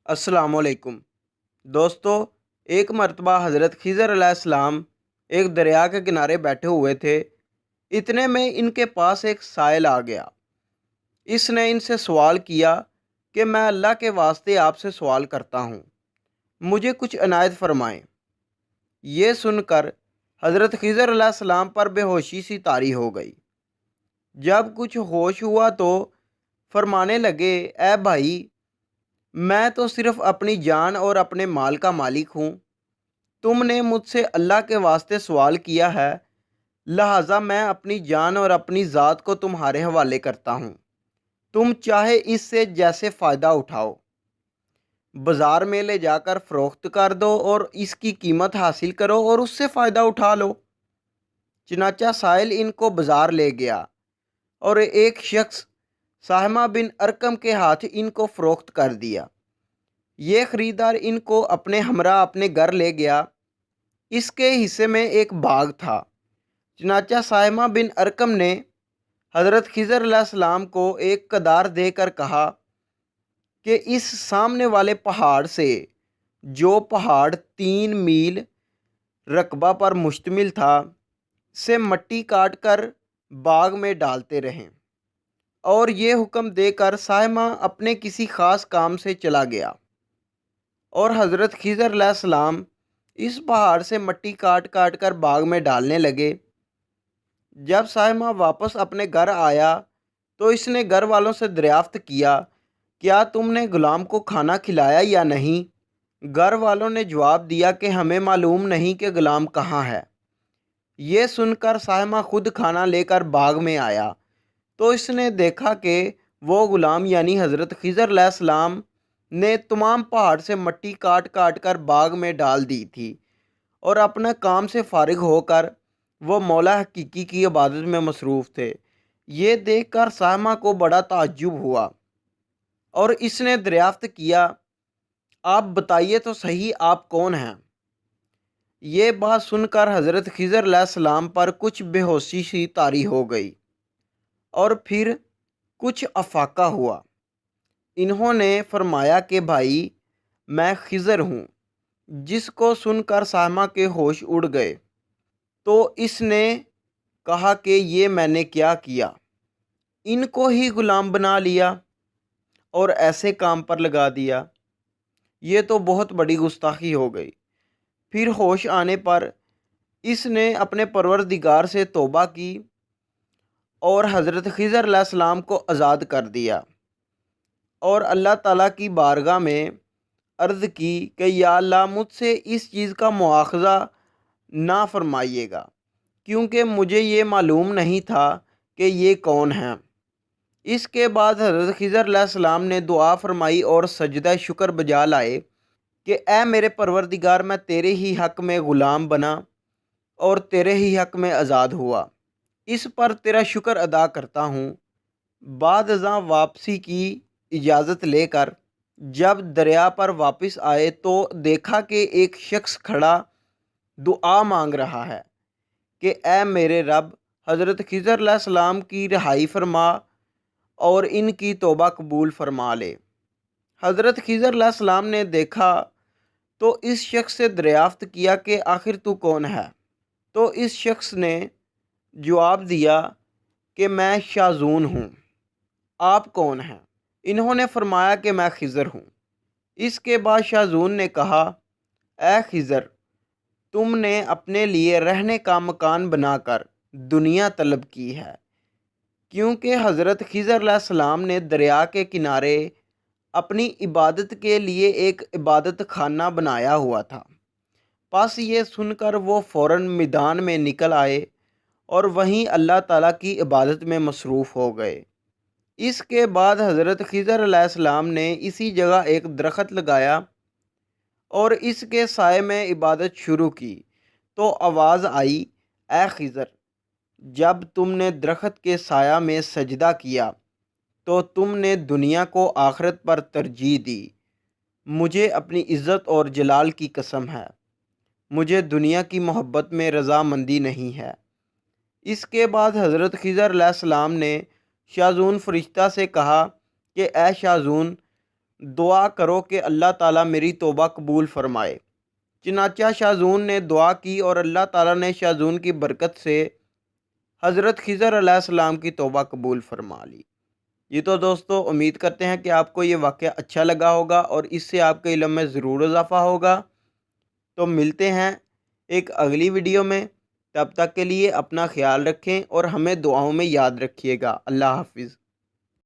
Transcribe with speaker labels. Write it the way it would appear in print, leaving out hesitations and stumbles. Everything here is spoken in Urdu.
Speaker 1: السلام علیکم دوستو۔ ایک مرتبہ حضرت خضر علیہ السلام ایک دریا کے کنارے بیٹھے ہوئے تھے۔ اتنے میں ان کے پاس ایک سائل آ گیا۔ اس نے ان سے سوال کیا کہ میں اللہ کے واسطے آپ سے سوال کرتا ہوں، مجھے کچھ عنایت فرمائیں۔ یہ سن کر حضرت خضر علیہ السلام پر بے ہوشی سی طاری ہو گئی۔ جب کچھ ہوش ہوا تو فرمانے لگے، اے بھائی، میں تو صرف اپنی جان اور اپنے مال کا مالک ہوں۔ تم نے مجھ سے اللہ کے واسطے سوال کیا ہے، لہٰذا میں اپنی جان اور اپنی ذات کو تمہارے حوالے کرتا ہوں۔ تم چاہے اس سے جیسے فائدہ اٹھاؤ، بازار میں لے جا کر فروخت کر دو اور اس کی قیمت حاصل کرو اور اس سے فائدہ اٹھا لو۔ چنانچہ سائل ان کو بازار لے گیا اور ایک شخص ساہمہ بن ارکم کے ہاتھ ان کو فروخت کر دیا۔ یہ خریدار ان کو اپنے ہمراہ اپنے گھر لے گیا۔ اس کے حصے میں ایک باغ تھا۔ چنانچہ ساہمہ بن ارکم نے حضرت خضر علیہ السلام کو ایک کدار دے کر کہا کہ اس سامنے والے پہاڑ سے، جو پہاڑ 3 میل رقبہ پر مشتمل تھا، سے مٹی کاٹ کر باغ میں ڈالتے رہیں۔ اور یہ حکم دے کر ساہمہ اپنے کسی خاص کام سے چلا گیا اور حضرت خضر علیہ السلام اس پہاڑ سے مٹی کاٹ کاٹ کر باغ میں ڈالنے لگے۔ جب ساہمہ واپس اپنے گھر آیا تو اس نے گھر والوں سے دریافت کیا، کیا تم نے غلام کو کھانا کھلایا یا نہیں؟ گھر والوں نے جواب دیا کہ ہمیں معلوم نہیں کہ غلام کہاں ہے۔ یہ سن کر ساہمہ خود کھانا لے کر باغ میں آیا تو اس نے دیکھا کہ وہ غلام یعنی حضرت خضر علیہ السلام نے تمام پہاڑ سے مٹی کاٹ کاٹ کر باغ میں ڈال دی تھی اور اپنا کام سے فارغ ہو کر وہ مولا حقیقی کی عبادت میں مصروف تھے۔ یہ دیکھ کر ساہمہ کو بڑا تعجب ہوا اور اس نے دریافت کیا، آپ بتائیے تو صحیح، آپ کون ہیں؟ یہ بات سن کر حضرت خضر علیہ السلام پر کچھ بے ہوشی سی طاری ہو گئی اور پھر کچھ افاقہ ہوا۔ انہوں نے فرمایا کہ بھائی، میں خضر ہوں۔ جس کو سن کر ساہمہ کے ہوش اڑ گئے تو اس نے کہا کہ یہ میں نے کیا کیا، ان کو ہی غلام بنا لیا اور ایسے کام پر لگا دیا، یہ تو بہت بڑی گستاخی ہو گئی۔ پھر ہوش آنے پر اس نے اپنے پروردگار سے توبہ کی اور حضرت خضر علیہ السلام کو آزاد کر دیا اور اللہ تعالیٰ کی بارگاہ میں عرض کی کہ یا اللہ، مجھ سے اس چیز کا مواخذہ نہ فرمائیے گا، کیونکہ مجھے یہ معلوم نہیں تھا کہ یہ کون ہیں۔ اس کے بعد حضرت خضر علیہ السلام نے دعا فرمائی اور سجدہ شکر بجا لائے کہ اے میرے پروردگار، میں تیرے ہی حق میں غلام بنا اور تیرے ہی حق میں آزاد ہوا، اس پر تیرا شکر ادا کرتا ہوں۔ بعد ازاں واپسی کی اجازت لے کر جب دریا پر واپس آئے تو دیکھا کہ ایک شخص کھڑا دعا مانگ رہا ہے کہ اے میرے رب، حضرت خضر علیہ السلام کی رہائی فرما اور ان کی توبہ قبول فرما لے۔ حضرت خضر علیہ السلام نے دیکھا تو اس شخص سے دریافت کیا کہ آخر تو کون ہے؟ تو اس شخص نے جواب دیا کہ میں شاذون ہوں۔ آپ کون ہیں؟ انہوں نے فرمایا کہ میں خضر ہوں۔ اس کے بعد شاذون نے کہا، اے خضر، تم نے اپنے لیے رہنے کا مکان بنا کر دنیا طلب کی ہے، کیونکہ حضرت خضر علیہ السلام نے دریا کے کنارے اپنی عبادت کے لیے ایک عبادت خانہ بنایا ہوا تھا۔ پس یہ سن کر وہ فوراً میدان میں نکل آئے اور وہیں اللہ تعالیٰ کی عبادت میں مصروف ہو گئے۔ اس کے بعد حضرت خضر علیہ السلام نے اسی جگہ ایک درخت لگایا اور اس کے سائے میں عبادت شروع کی تو آواز آئی، اے خضر، جب تم نے درخت کے سایہ میں سجدہ کیا تو تم نے دنیا کو آخرت پر ترجیح دی۔ مجھے اپنی عزت اور جلال کی قسم ہے، مجھے دنیا کی محبت میں رضامندی نہیں ہے۔ اس کے بعد حضرت خضر علیہ السلام نے شاذون فرشتہ سے کہا کہ اے شاذون، دعا کرو کہ اللہ تعالیٰ میری توبہ قبول فرمائے۔ چنانچہ شاذون نے دعا کی اور اللہ تعالیٰ نے شاذون کی برکت سے حضرت خضر علیہ السلام کی توبہ قبول فرما لی۔ یہ تو دوستو امید کرتے ہیں کہ آپ کو یہ واقعہ اچھا لگا ہوگا اور اس سے آپ کے علم میں ضرور اضافہ ہوگا۔ تو ملتے ہیں ایک اگلی ویڈیو میں، تب تک کے لیے اپنا خیال رکھیں اور ہمیں دعاؤں میں یاد رکھیے گا۔ اللہ حافظ۔